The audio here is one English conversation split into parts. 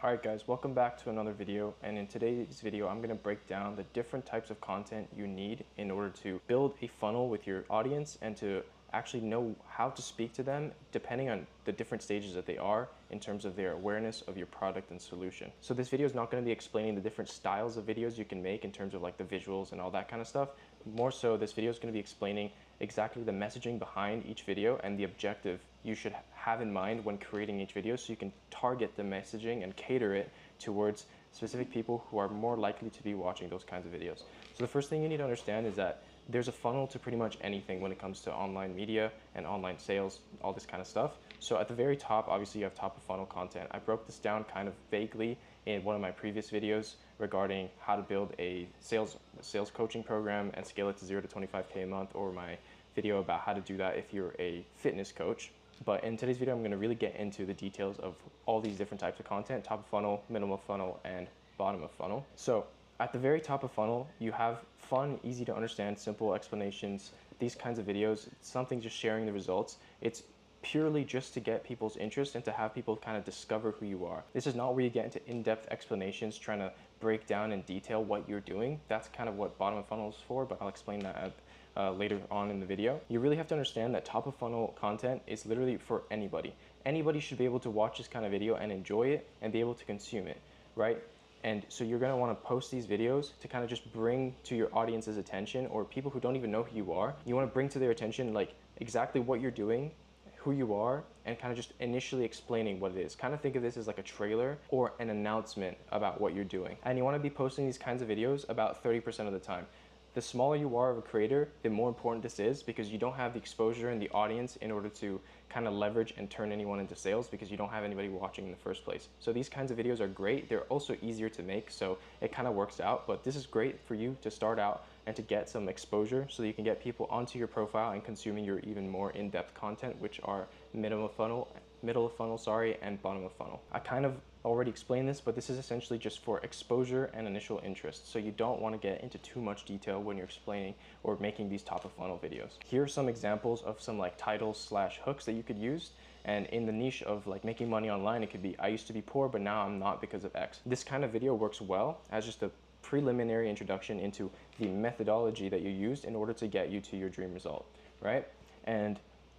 Alright guys, welcome back to another video, and in today's video I'm going to break down the different types of content you need in order to build a funnel with your audience and to actually know how to speak to them depending on the different stages that they are in terms of their awareness of your product and solution. So this video is not going to be explaining the different styles of videos you can make in terms of like the visuals and all that kind of stuff. More so, this video is going to be explaining exactly the messaging behind each video and the objective you should have in mind when creating each video, so you can target the messaging and cater it towards specific people who are more likely to be watching those kinds of videos. So the first thing you need to understand is that there's a funnel to pretty much anything when it comes to online media and online sales, all this kind of stuff. So at the very top, obviously you have top of funnel content. I broke this down kind of vaguely in one of my previous videos regarding how to build a sales coaching program and scale it to 0 to 25K a month, or my video about how to do that if you're a fitness coach. But in today's video, I'm going to really get into the details of all these different types of content: top of funnel, middle of funnel, and bottom of funnel. So at the very top of funnel, you have fun, easy to understand, simple explanations, these kinds of videos, something just sharing the results. It's purely just to get people's interest and to have people kind of discover who you are. This is not where you get into in-depth explanations trying to break down in detail what you're doing. That's kind of what bottom of funnel is for, but I'll explain that later on in the video. You really have to understand that top of funnel content is literally for anybody. Anybody should be able to watch this kind of video and enjoy it and be able to consume it, right? And so you're going to want to post these videos to kind of just bring to your audience's attention, or people who don't even know who you are. You want to bring to their attention like exactly what you're doing, who you are, and kind of just initially explaining what it is. Kind of think of this as like a trailer or an announcement about what you're doing. And you want to be posting these kinds of videos about 30% of the time. The smaller you are of a creator, the more important this is, because you don't have the exposure and the audience in order to kind of leverage and turn anyone into sales, because you don't have anybody watching in the first place. So these kinds of videos are great. They're also easier to make, so it kind of works out. But this is great for you to start out and to get some exposure so that you can get people onto your profile and consuming your even more in-depth content, which are middle of funnel, and bottom of funnel. I kind of already explained this, but this is essentially just for exposure and initial interest. So you don't want to get into too much detail when you're explaining or making these top of funnel videos. Here are some examples of some like titles slash hooks that you could use. And in the niche of like making money online, it could be, I used to be poor, but now I'm not because of X. This kind of video works well as just a preliminary introduction into the methodology that you used in order to get you to your dream result, right? And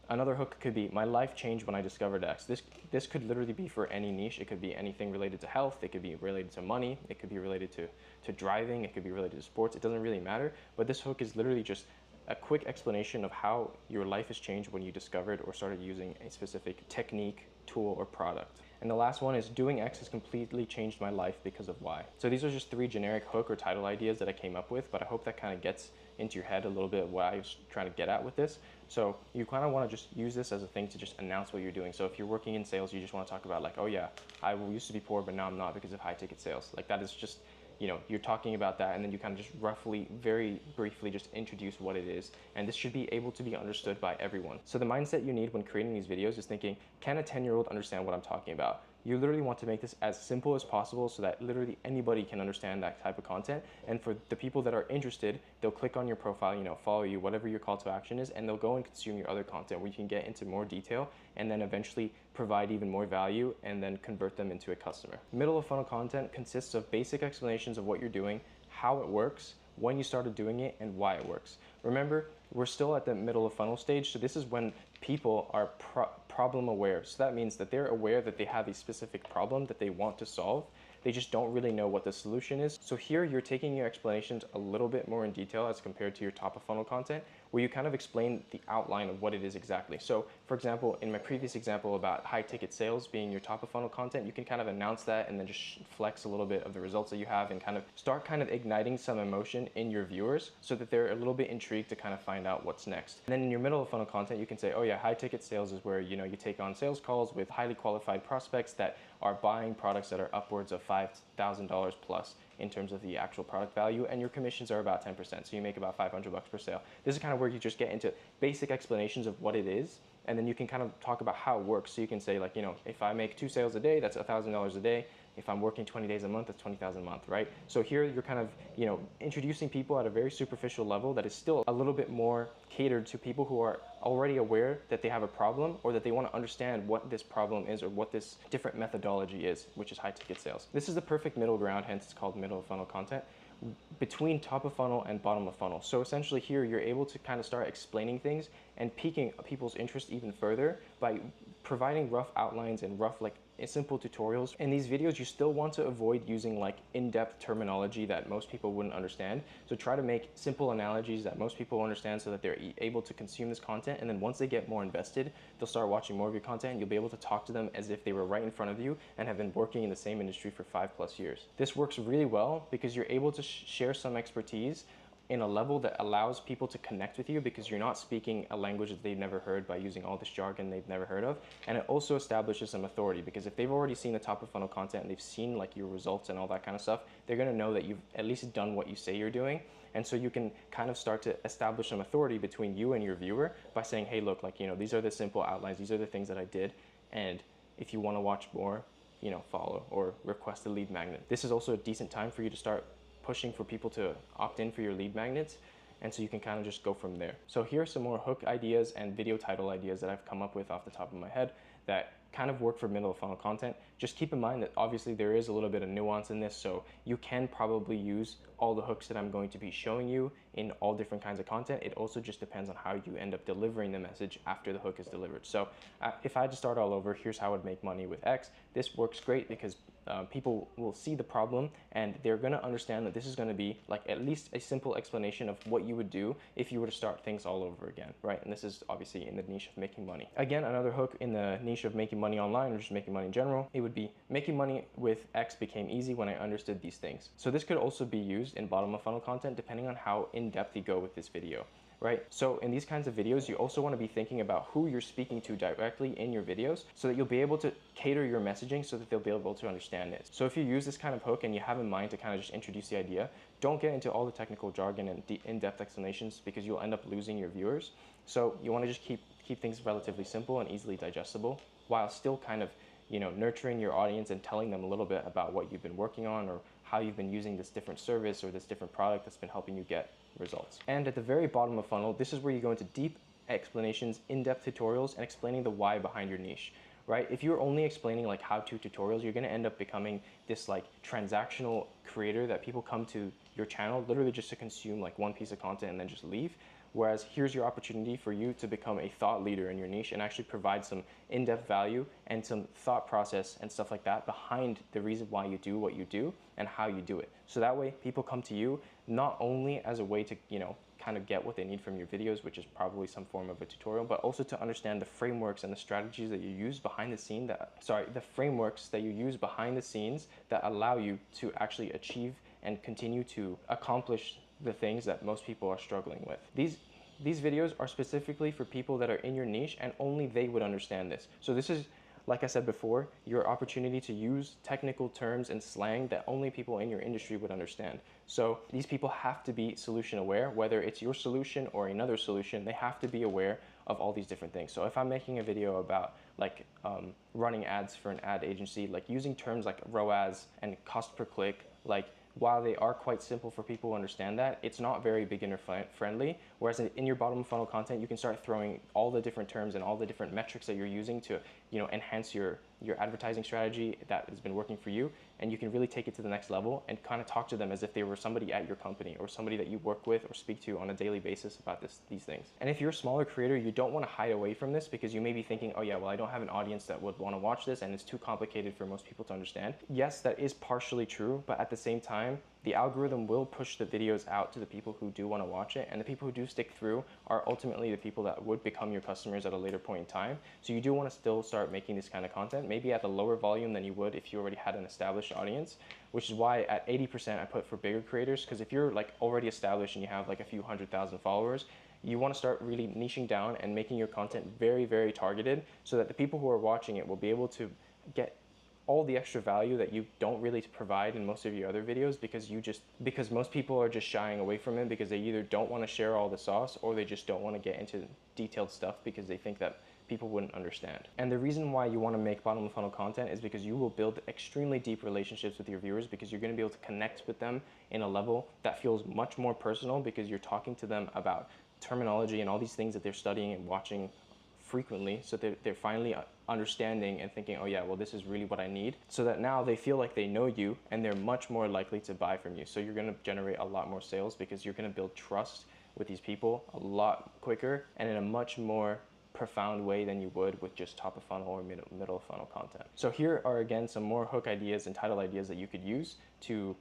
another hook could be, my life changed when I discovered X. This could literally be for any niche. It could be anything related to health. It could be related to money. It could be related to driving. It could be related to sports. It doesn't really matter. But this hook is literally just a quick explanation of how your life has changed when you discovered or started using a specific technique, tool, or product. And the last one is, doing X has completely changed my life because of Y. So these are just 3 generic hook or title ideas that I came up with, but I hope that kind of gets into your head a little bit what I was trying to get at with this. So you kind of want to just use this as a thing to just announce what you're doing. So if you're working in sales, you just want to talk about like, oh yeah, I used to be poor, but now I'm not because of high ticket sales. Like that is just, you know, you're talking about that, and then you kind of just roughly, very briefly just introduce what it is. And this should be able to be understood by everyone. So the mindset you need when creating these videos is thinking, can a 10-year-old understand what I'm talking about? You literally want to make this as simple as possible so that literally anybody can understand that type of content. And for the people that are interested, they'll click on your profile, you know, follow you, whatever your call to action is, and they'll go and consume your other content where you can get into more detail and then eventually provide even more value and then convert them into a customer. Middle of funnel content consists of basic explanations of what you're doing, how it works, when you started doing it, and why it works. Remember, we're still at the middle of funnel stage, so this is when people are problem aware. So that means that they're aware that they have a specific problem that they want to solve. They just don't really know what the solution is. So here you're taking your explanations a little bit more in detail as compared to your top of funnel content, where you kind of explain the outline of what it is exactly. So for example, in my previous example about high ticket sales being your top of funnel content, you can kind of announce that and then just flex a little bit of the results that you have and kind of start kind of igniting some emotion in your viewers so that they're a little bit intrigued to kind of find out what's next. And then in your middle of funnel content, you can say, oh yeah, high ticket sales is where, you know, you take on sales calls with highly qualified prospects that are buying products that are upwards of $5,000 plus in terms of the actual product value, and your commissions are about 10%, so you make about $500 per sale. This is kind of where you just get into basic explanations of what it is and then you can kind of talk about how it works. So you can say like, you know, if I make 2 sales a day, that's $1,000 a day. If I'm working 20 days a month, that's 20,000 a month, right? So here you're kind of, you know, introducing people at a very superficial level that is still a little bit more catered to people who are already aware that they have a problem, or that they want to understand what this problem is, or what this different methodology is, which is high ticket sales. This is the perfect middle ground, hence it's called middle of funnel content, between top of funnel and bottom of funnel. So essentially here you're able to kind of start explaining things and piquing people's interest even further by providing rough outlines and rough, like, simple tutorials. In these videos, you still want to avoid using like in-depth terminology that most people wouldn't understand. So try to make simple analogies that most people understand so that they're able to consume this content. And then once they get more invested, they'll start watching more of your content, and you'll be able to talk to them as if they were right in front of you and have been working in the same industry for 5+ years. This works really well because you're able to share some expertise in a level that allows people to connect with you, because you're not speaking a language that they've never heard by using all this jargon they've never heard of. And it also establishes some authority, because if they've already seen the top of funnel content and they've seen like your results and all that kind of stuff, they're gonna know that you've at least done what you say you're doing. And so you can kind of start to establish some authority between you and your viewer by saying, hey, look, like, you know, these are the simple outlines, these are the things that I did, and if you wanna watch more, you know, follow or request a lead magnet. This is also a decent time for you to start pushing for people to opt in for your lead magnets, and so you can kind of just go from there. So here are some more hook ideas and video title ideas that I've come up with off the top of my head that kind of work for middle of funnel content. Just keep in mind that obviously there is a little bit of nuance in this, so you can probably use all the hooks that I'm going to be showing you in all different kinds of content. It also just depends on how you end up delivering the message after the hook is delivered. So if I had to start all over, here's how I would make money with X. This works great because people will see the problem, and they're going to understand that this is going to be like at least a simple explanation of what you would do if you were to start things all over again, right? And this is obviously in the niche of making money. Again, another hook in the niche of making money online, or just making money in general, it would be making money with X became easy when I understood these things. So this could also be used in bottom of funnel content depending on how in depth you go with this video. Right? So in these kinds of videos, you also want to be thinking about who you're speaking to directly in your videos, so that you'll be able to cater your messaging so that they'll be able to understand it. So if you use this kind of hook and you have in mind to kind of just introduce the idea, don't get into all the technical jargon and in-depth explanations, because you'll end up losing your viewers. So you want to just keep things relatively simple and easily digestible, while still kind of, you know, nurturing your audience and telling them a little bit about what you've been working on, or how you've been using this different service or this different product that's been helping you get results. And at the very bottom of funnel, this is where you go into deep explanations, in-depth tutorials, and explaining the why behind your niche, right? If you're only explaining like how-to tutorials, you're gonna end up becoming this like transactional creator that people come to your channel literally just to consume like one piece of content and then just leave. Whereas here's your opportunity for you to become a thought leader in your niche and actually provide some in-depth value and some thought process and stuff like that behind the reason why you do what you do and how you do it. So that way people come to you not only as a way to, you know, kind of get what they need from your videos, which is probably some form of a tutorial, but also to understand the frameworks and the strategies that you use behind the scene the frameworks that you use behind the scenes that allow you to actually achieve and continue to accomplish the things that most people are struggling with. These videos are specifically for people that are in your niche, and only they would understand this. So this is, like I said before, your opportunity to use technical terms and slang that only people in your industry would understand. So these people have to be solution aware, whether it's your solution or another solution, they have to be aware of all these different things. So if I'm making a video about like running ads for an ad agency, like using terms like ROAS and cost per click, like while they are quite simple for people to understand that, it's not very beginner friendly. Whereas in your bottom funnel content, you can start throwing all the different terms and all the different metrics that you're using to, you know, enhance your advertising strategy that has been working for you. And you can really take it to the next level and kind of talk to them as if they were somebody at your company or somebody that you work with or speak to on a daily basis about these things. And if you're a smaller creator, you don't want to hide away from this, because you may be thinking, oh yeah, well, I don't have an audience that would want to watch this and it's too complicated for most people to understand. Yes, that is partially true, but at the same time, the algorithm will push the videos out to the people who do want to watch it, and the people who do stick through are ultimately the people that would become your customers at a later point in time. So you do want to still start making this kind of content, maybe at a lower volume than you would if you already had an established audience, which is why at 80% I put for bigger creators, because if you're like already established and you have like a few 100,000 followers, you want to start really niching down and making your content very, very targeted, so that the people who are watching it will be able to get all the extra value that you don't really provide in most of your other videos, because most people are just shying away from it because they either don't want to share all the sauce, or they just don't want to get into detailed stuff because they think that people wouldn't understand. And the reason why you want to make bottom of funnel content is because you will build extremely deep relationships with your viewers, because you're going to be able to connect with them in a level that feels much more personal, because you're talking to them about terminology and all these things that they're studying and watching frequently, so they're finally understanding and thinking, oh yeah, well, this is really what I need, so that now they feel like they know you and they're much more likely to buy from you. So you're going to generate a lot more sales because you're going to build trust with these people a lot quicker and in a much more profound way than you would with just top of funnel or middle of funnel content. So here are again some more hook ideas and title ideas that you could use to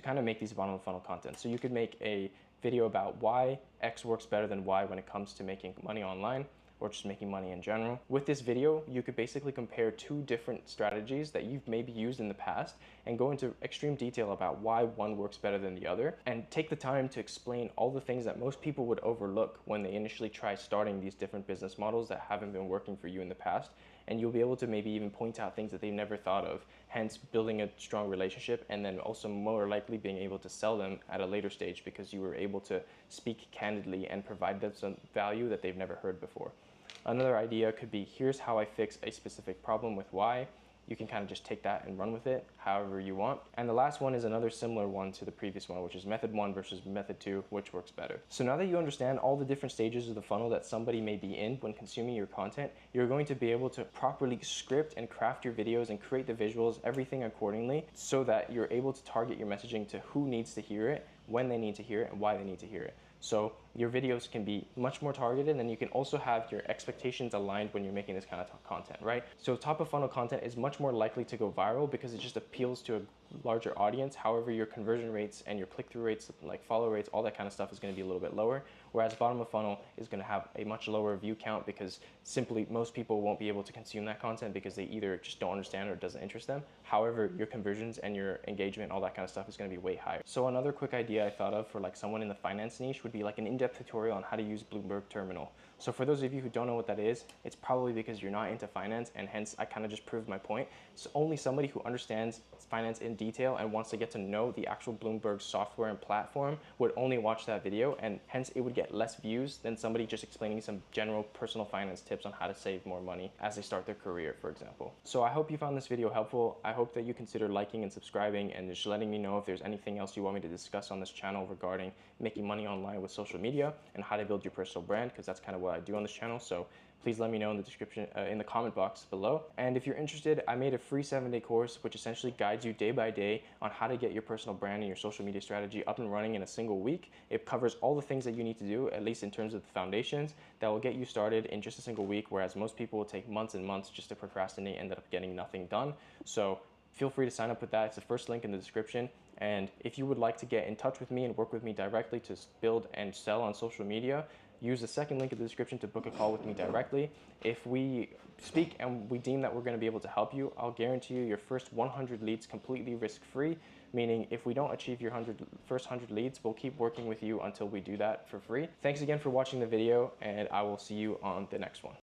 kind of make these bottom of funnel content. So you could make a video about why X works better than Y when it comes to making money online, or just making money in general. With this video, you could basically compare two different strategies that you've maybe used in the past and go into extreme detail about why one works better than the other, and take the time to explain all the things that most people would overlook when they initially try starting these different business models that haven't been working for you in the past. And you'll be able to maybe even point out things that they never thought of, hence building a strong relationship, and then also more likely being able to sell them at a later stage because you were able to speak candidly and provide them some value that they've never heard before. Another idea could be, here's how I fix a specific problem with Y. You can kind of just take that and run with it however you want. And the last one is another similar one to the previous one, which is method 1 versus method 2, which works better. So now that you understand all the different stages of the funnel that somebody may be in when consuming your content, you're going to be able to properly script and craft your videos and create the visuals, everything accordingly, so that you're able to target your messaging to who needs to hear it, when they need to hear it, and why they need to hear it. So your videos can be much more targeted, and you can also have your expectations aligned when you're making this kind of content, right? So top of funnel content is much more likely to go viral because it just appeals to a larger audience. However, your conversion rates and your click-through rates, like follow rates, all that kind of stuff is going to be a little bit lower. Whereas bottom of funnel is going to have a much lower view count because simply most people won't be able to consume that content because they either just don't understand or it doesn't interest them. However, your conversions and your engagement, all that kind of stuff is going to be way higher. So another quick idea I thought of for like someone in the finance niche would be like an in-depth tutorial on how to use Bloomberg Terminal. So for those of you who don't know what that is, it's probably because you're not into finance, and hence I kind of just proved my point. So only somebody who understands finance in detail and wants to get to know the actual Bloomberg software and platform would only watch that video, and hence it would get less views than somebody just explaining some general personal finance tips on how to save more money as they start their career, for example. So I hope you found this video helpful. I hope that you consider liking and subscribing and just letting me know if there's anything else you want me to discuss on this channel regarding making money online with social media and how to build your personal brand, because that's kind of what I do on this channel. So please let me know in the description, in the comment box below. And if you're interested, I made a free 7-day course which essentially guides you day by day on how to get your personal brand and your social media strategy up and running in a single week. It covers all the things that you need to do, at least in terms of the foundations, that will get you started in just a single week, whereas most people will take months and months just to procrastinate and end up getting nothing done. So feel free to sign up with that. It's the first link in the description. And if you would like to get in touch with me and work with me directly to build and sell on social media, use the second link in the description to book a call with me directly. If we speak and we deem that we're going to be able to help you, I'll guarantee you your first 100 leads completely risk-free, meaning if we don't achieve your first 100 leads, we'll keep working with you until we do that for free. Thanks again for watching the video, and I will see you on the next one.